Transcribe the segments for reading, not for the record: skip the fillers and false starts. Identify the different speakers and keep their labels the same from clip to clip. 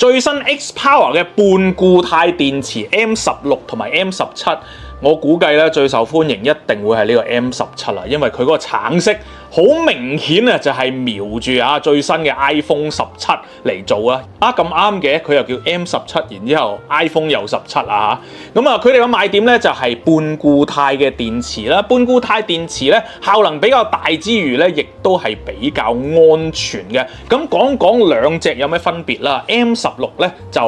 Speaker 1: 最新 X Power 嘅半固態電池 M16同埋 M17，我估計咧最受歡迎一定會係呢個 M17啦，因為佢嗰個橙色好明顯啊，就係瞄住最新嘅 iPhone 17嚟做啊！咁啱嘅，佢又叫 M17，然之後 iPhone 又17啊嚇！咁佢哋嘅賣點咧就係半固態嘅電池啦，半固態電池咧效能比較大之餘咧，亦都係比較安全嘅。咁講兩隻有咩分別啦？M16咧就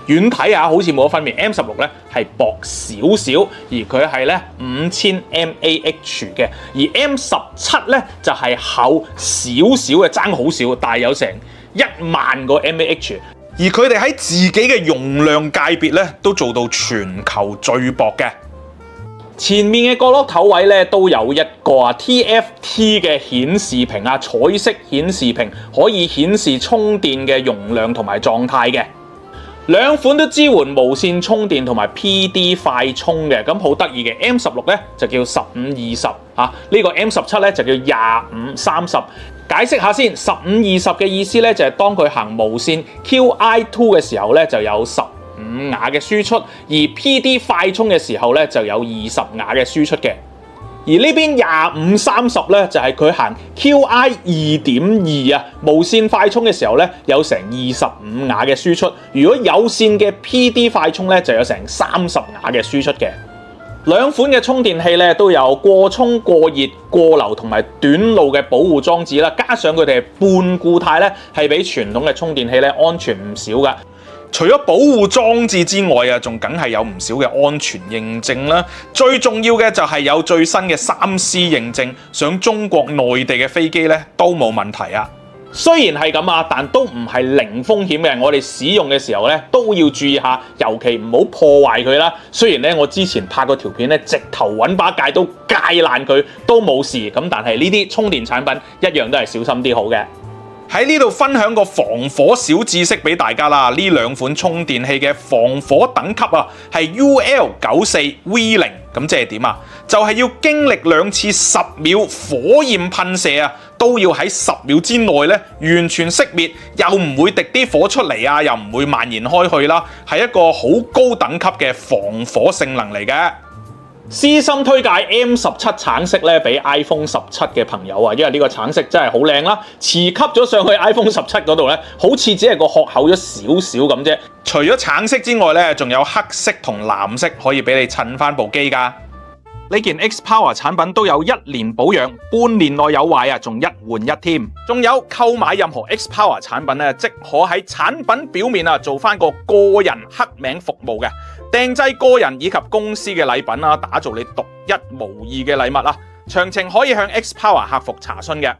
Speaker 1: 遠睇下好似冇乜分別 ，M16咧係薄少少，而佢係咧5000 mAh 嘅，而 M17咧就係厚少少嘅，爭好少，但係有成10000個 mAh， 而佢哋喺自己嘅容量界別咧都做到全球最薄嘅。前面嘅角落頭位咧都有一個TFT 嘅顯示屏彩色顯示屏可以顯示充電嘅容量同埋狀態嘅。兩款都支援無線充電同埋 PD 快充嘅，咁好得意嘅 M16咧就叫1520呢個 M17咧就叫2530。解釋下先，1520嘅意思咧就係當佢行無線 QI2 嘅時候咧就有15瓦嘅輸出，而 PD 快充嘅時候咧就有20瓦嘅輸出嘅。而呢邊2530咧就係佢行 QI 2.2無線快充嘅時候咧有成25瓦嘅輸出，如果有線嘅 PD 快充咧就有成30瓦嘅輸出嘅。兩款嘅充電器咧都有過充、過熱、過流同埋短路嘅保護裝置啦，加上佢哋半固態咧係比傳統嘅充電器咧安全唔少噶。除咗保護裝置之外仲梗係有唔少嘅安全認證啦。最重要嘅就係有最新嘅3C 認證，上中國內地嘅飛機咧都冇問題啊。雖然係咁但都唔係零風險嘅。我哋使用嘅時候咧都要注意下，尤其唔好破壞佢啦。雖然咧我之前拍過條片咧，直頭揾把戒刀戒爛佢都冇事，咁但係呢啲充電產品一樣都係小心啲好嘅。喺呢度分享個防火小知識俾大家啦！呢兩款充電器嘅防火等級係 UL94V0， 咁即係點啊？就係要經歷2次10秒火焰噴射都要喺10秒之內咧完全熄滅，又唔會滴啲火出嚟又唔會蔓延開去啦，係一個好高等級嘅防火性能嚟嘅。私心推介 M17 橙色咧俾 iPhone 17嘅朋友因為呢個橙色真係好靚啦，磁吸咗上去 iPhone 17嗰度咧，好似只係個殼厚咗少少咁啫。除咗橙色之外咧，仲有黑色同藍色可以俾你襯翻部機㗎。呢件 X Power 產品都有1年保養，半年內有壞仲1換1添。仲有購買任何 X Power 產品咧，即可喺產品表面做翻個個人刻名服務嘅，訂製個人以及公司嘅禮品打造你獨一無二嘅禮物詳情可以向 X Power 客服查詢嘅。